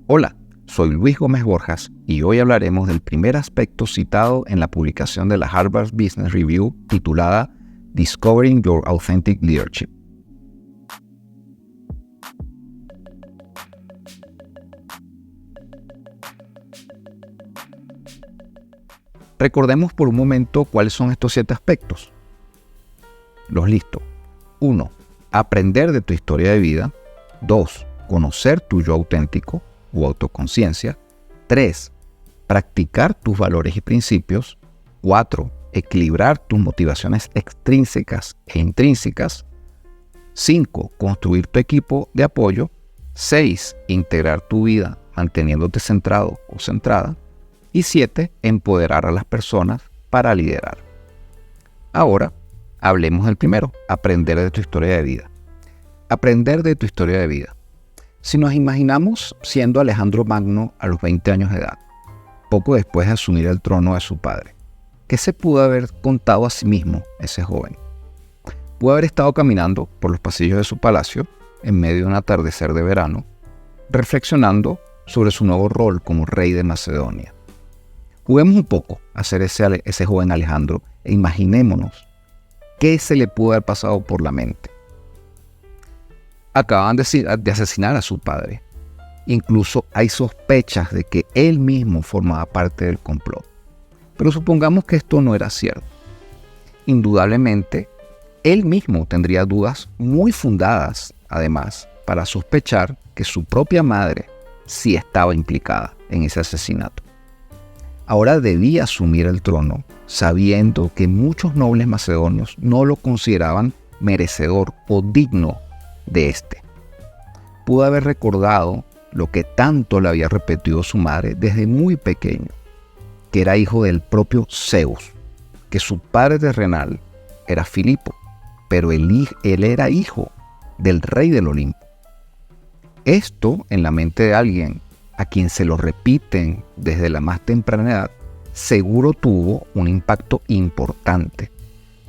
Hola, soy Luis Gómez Borjas y hoy hablaremos del primer aspecto citado en la publicación de la Harvard Business Review titulada Discovering Your Authentic Leadership. Recordemos por un momento cuáles son estos 7 aspectos. Los listo. 1. Aprender de tu historia de vida. 2. Conocer tu yo auténtico o autoconciencia. 3. Practicar tus valores y principios. 4. Equilibrar tus motivaciones extrínsecas e intrínsecas. 5. Construir tu equipo de apoyo. 6. Integrar tu vida manteniéndote centrado o centrada. Y 7. Empoderar a las personas para liderar. Ahora, hablemos del primero, aprender de tu historia de vida. Aprender de tu historia de vida. Si nos imaginamos siendo Alejandro Magno a los 20 años de edad, poco después de asumir el trono de su padre, ¿qué se pudo haber contado a sí mismo ese joven? Pudo haber estado caminando por los pasillos de su palacio en medio de un atardecer de verano, reflexionando sobre su nuevo rol como rey de Macedonia. Juguemos un poco a ser ese joven Alejandro e imaginémonos qué se le pudo haber pasado por la mente. Acaban de asesinar a su padre. Incluso hay sospechas de que él mismo formaba parte del complot. Pero supongamos que esto no era cierto. Indudablemente, él mismo tendría dudas muy fundadas, además, para sospechar que su propia madre sí estaba implicada en ese asesinato. Ahora debía asumir el trono sabiendo que muchos nobles macedonios no lo consideraban merecedor o digno de este. Pudo haber recordado lo que tanto le había repetido su madre desde muy pequeño, que era hijo del propio Zeus, que su padre terrenal era Filipo, pero él era hijo del rey del Olimpo. Esto, en la mente de alguien a quien se lo repiten desde la más temprana edad, seguro tuvo un impacto importante,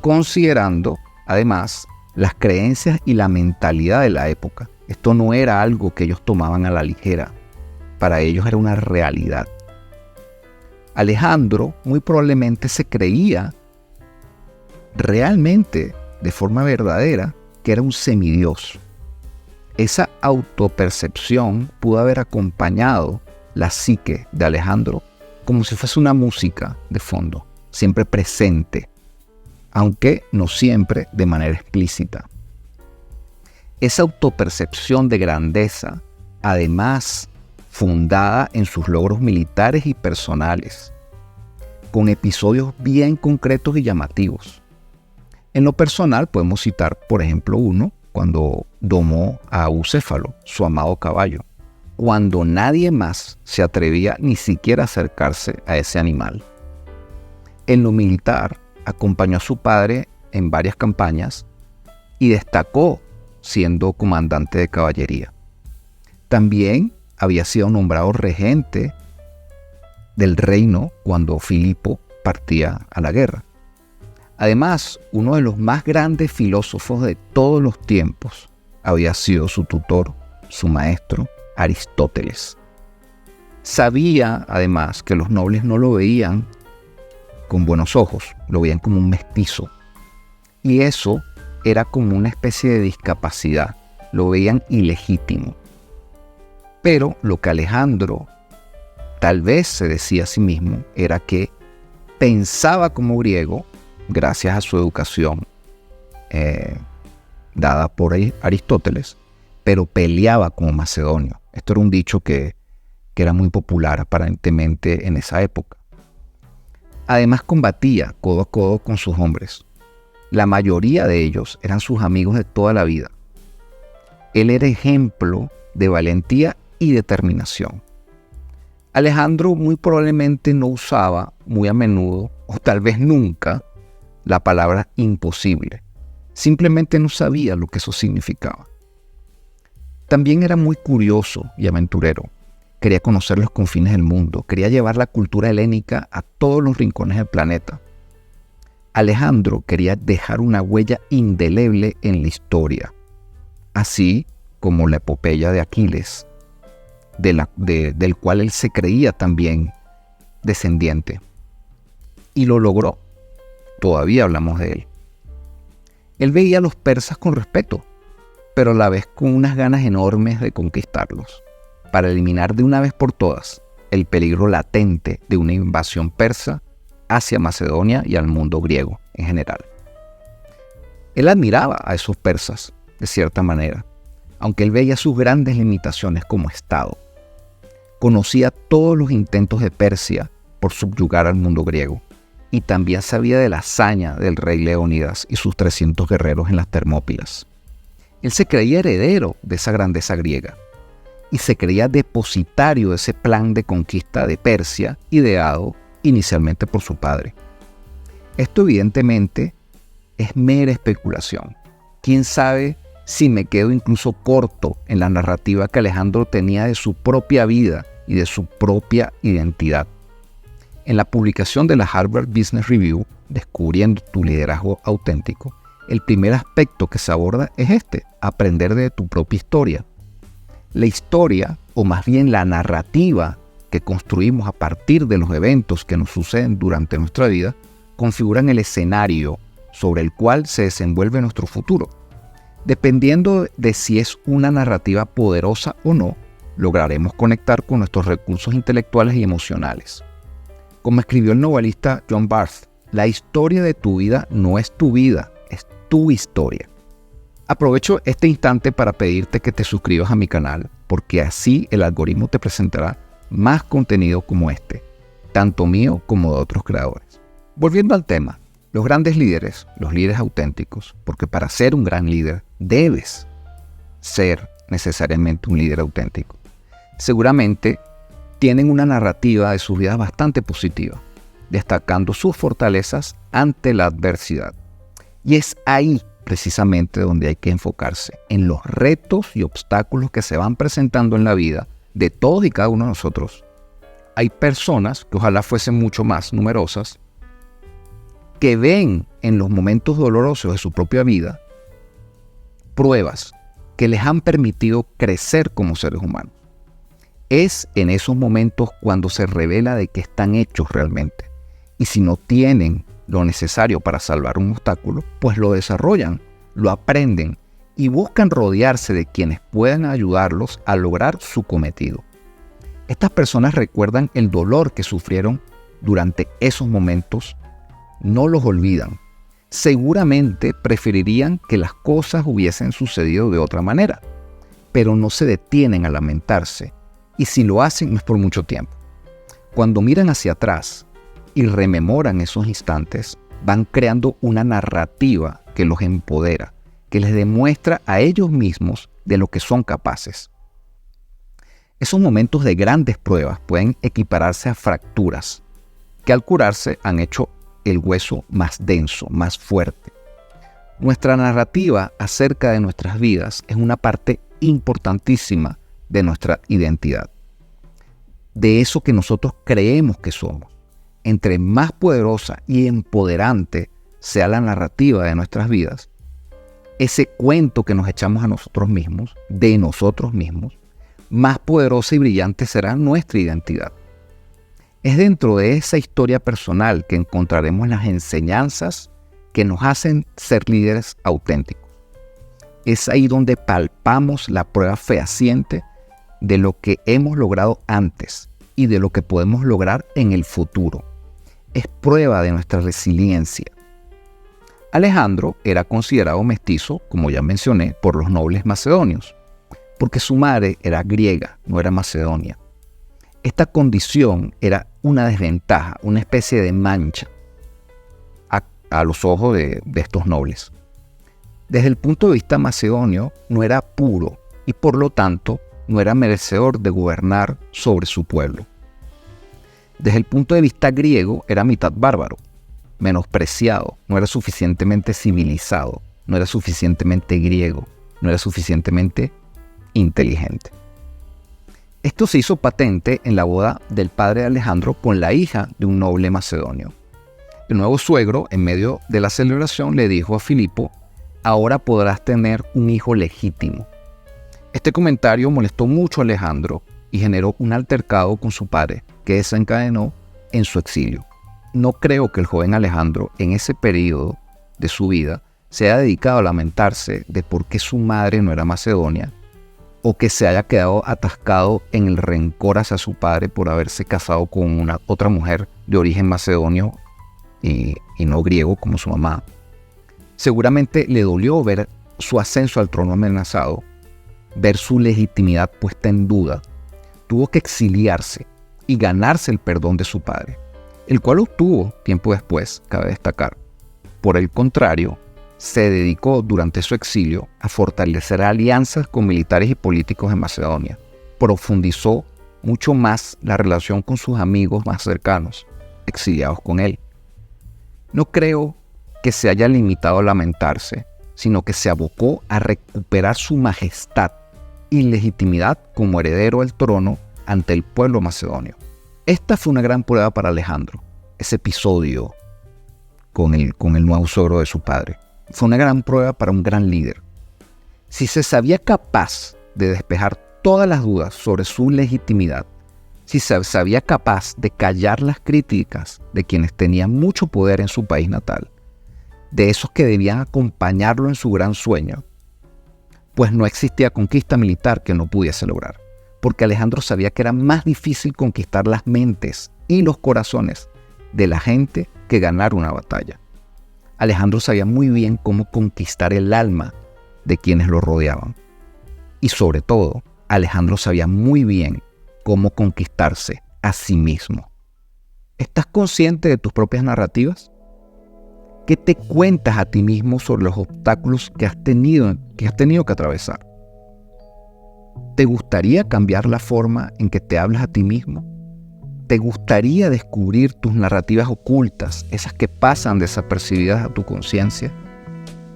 considerando, además, las creencias y la mentalidad de la época. Esto no era algo que ellos tomaban a la ligera. Para ellos era una realidad. Alejandro muy probablemente se creía realmente, de forma verdadera, que era un semidios. Esa autopercepción pudo haber acompañado la psique de Alejandro como si fuese una música de fondo, siempre presente, aunque no siempre de manera explícita. Esa autopercepción de grandeza, además fundada en sus logros militares y personales, con episodios bien concretos y llamativos. En lo personal podemos citar, por ejemplo, uno cuando domó a Bucéfalo, su amado caballo, cuando nadie más se atrevía ni siquiera a acercarse a ese animal. En lo militar, acompañó a su padre en varias campañas y destacó siendo comandante de caballería. También había sido nombrado regente del reino cuando Filipo partía a la guerra. Además, uno de los más grandes filósofos de todos los tiempos había sido su tutor, su maestro, Aristóteles. Sabía, además, que los nobles no lo veían con buenos ojos, lo veían como un mestizo. Y eso era como una especie de discapacidad, lo veían ilegítimo. Pero lo que Alejandro tal vez se decía a sí mismo era que pensaba como griego, gracias a su educación dada por Aristóteles, pero peleaba como macedonio. Esto era un dicho que era muy popular aparentemente en esa época. Además combatía codo a codo con sus hombres. La mayoría de ellos eran sus amigos de toda la vida. Él era ejemplo de valentía y determinación. Alejandro muy probablemente no usaba muy a menudo, o tal vez nunca, la palabra imposible. Simplemente no sabía lo que eso significaba. También era muy curioso y aventurero. Quería conocer los confines del mundo. Quería llevar la cultura helénica a todos los rincones del planeta. Alejandro quería dejar una huella indeleble en la historia, así como la epopeya de Aquiles. del cual él se creía también descendiente. Y lo logró. Todavía hablamos de él. Él veía a los persas con respeto, pero a la vez con unas ganas enormes de conquistarlos, para eliminar de una vez por todas el peligro latente de una invasión persa hacia Macedonia y al mundo griego en general. Él admiraba a esos persas, de cierta manera, aunque él veía sus grandes limitaciones como Estado. Conocía todos los intentos de Persia por subyugar al mundo griego, y también sabía de la hazaña del rey Leónidas y sus 300 guerreros en las Termópilas. Él se creía heredero de esa grandeza griega, y se creía depositario de ese plan de conquista de Persia ideado inicialmente por su padre. Esto evidentemente es mera especulación. ¿Quién sabe si me quedo incluso corto en la narrativa que Alejandro tenía de su propia vida y de su propia identidad? En la publicación de la Harvard Business Review, Descubriendo tu liderazgo auténtico, el primer aspecto que se aborda es aprender de tu propia historia. La historia, o más bien la narrativa que construimos a partir de los eventos que nos suceden durante nuestra vida, configuran el escenario sobre el cual se desenvuelve nuestro futuro. Dependiendo de si es una narrativa poderosa o no, lograremos conectar con nuestros recursos intelectuales y emocionales. Como escribió el novelista John Barth, la historia de tu vida no es tu vida, es tu historia. Aprovecho este instante para pedirte que te suscribas a mi canal, porque así el algoritmo te presentará más contenido como este, tanto mío como de otros creadores. Volviendo al tema, los grandes líderes, los líderes auténticos, porque para ser un gran líder debes ser necesariamente un líder auténtico, seguramente tienen una narrativa de sus vidas bastante positiva, destacando sus fortalezas ante la adversidad. Y es ahí precisamente donde hay que enfocarse, en los retos y obstáculos que se van presentando en la vida de todos y cada uno de nosotros. Hay personas, que ojalá fuesen mucho más numerosas, que ven en los momentos dolorosos de su propia vida pruebas que les han permitido crecer como seres humanos. Es en esos momentos cuando se revela de qué están hechos realmente. Y si no tienen lo necesario para salvar un obstáculo, pues lo desarrollan, lo aprenden y buscan rodearse de quienes puedan ayudarlos a lograr su cometido. Estas personas recuerdan el dolor que sufrieron durante esos momentos, no los olvidan. Seguramente preferirían que las cosas hubiesen sucedido de otra manera, pero no se detienen a lamentarse, y si lo hacen no es por mucho tiempo. Cuando miran hacia atrás y rememoran esos instantes, van creando una narrativa que los empodera, que les demuestra a ellos mismos de lo que son capaces. Esos momentos de grandes pruebas pueden equipararse a fracturas, que al curarse han hecho el hueso más denso, más fuerte. Nuestra narrativa acerca de nuestras vidas es una parte importantísima de nuestra identidad, de eso que nosotros creemos que somos. Entre más poderosa y empoderante sea la narrativa de nuestras vidas, ese cuento que nos echamos a nosotros mismos, de nosotros mismos, más poderosa y brillante será nuestra identidad. Es dentro de esa historia personal que encontraremos las enseñanzas que nos hacen ser líderes auténticos. Es ahí donde palpamos la prueba fehaciente de lo que hemos logrado antes y de lo que podemos lograr en el futuro. Es prueba de nuestra resiliencia. Alejandro era considerado mestizo, como ya mencioné, por los nobles macedonios, porque su madre era griega, no era macedonia. Esta condición era una desventaja, una especie de mancha a los ojos de estos nobles. Desde el punto de vista macedonio, no era puro y por lo tanto no era merecedor de gobernar sobre su pueblo. Desde el punto de vista griego, era mitad bárbaro, menospreciado, no era suficientemente civilizado, no era suficientemente griego, no era suficientemente inteligente. Esto se hizo patente en la boda del padre de Alejandro con la hija de un noble macedonio. El nuevo suegro, en medio de la celebración, le dijo a Filipo: ahora podrás tener un hijo legítimo. Este comentario molestó mucho a Alejandro y generó un altercado con su padre que desencadenó en su exilio. No creo que el joven Alejandro en ese periodo de su vida se haya dedicado a lamentarse de por qué su madre no era macedonia, o que se haya quedado atascado en el rencor hacia su padre por haberse casado con otra mujer de origen macedonio y no griego como su mamá. Seguramente le dolió ver su ascenso al trono amenazado, ver su legitimidad puesta en duda. Tuvo que exiliarse y ganarse el perdón de su padre, el cual obtuvo tiempo después, cabe destacar. Por el contrario, se dedicó durante su exilio a fortalecer alianzas con militares y políticos en Macedonia. Profundizó mucho más la relación con sus amigos más cercanos, exiliados con él. No creo que se haya limitado a lamentarse, sino que se abocó a recuperar su majestad y legitimidad como heredero del trono ante el pueblo macedonio. Esta fue una gran prueba para Alejandro, ese episodio con el nuevo suegro de su padre. Fue una gran prueba para un gran líder. Si se sabía capaz de despejar todas las dudas sobre su legitimidad, si se sabía capaz de callar las críticas de quienes tenían mucho poder en su país natal, de esos que debían acompañarlo en su gran sueño, pues no existía conquista militar que no pudiese lograr, porque Alejandro sabía que era más difícil conquistar las mentes y los corazones de la gente que ganar una batalla. Alejandro sabía muy bien cómo conquistar el alma de quienes lo rodeaban. Y sobre todo, Alejandro sabía muy bien cómo conquistarse a sí mismo. ¿Estás consciente de tus propias narrativas? ¿Qué te cuentas a ti mismo sobre los obstáculos que has tenido que atravesar? ¿Te gustaría cambiar la forma en que te hablas a ti mismo? ¿Te gustaría descubrir tus narrativas ocultas, esas que pasan desapercibidas a tu conciencia?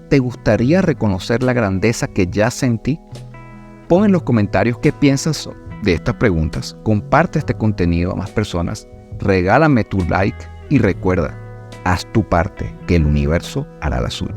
¿Te gustaría reconocer la grandeza que yace en ti? Pon en los comentarios qué piensas de estas preguntas, comparte este contenido a más personas, regálame tu like y recuerda, haz tu parte, que el universo hará la suya.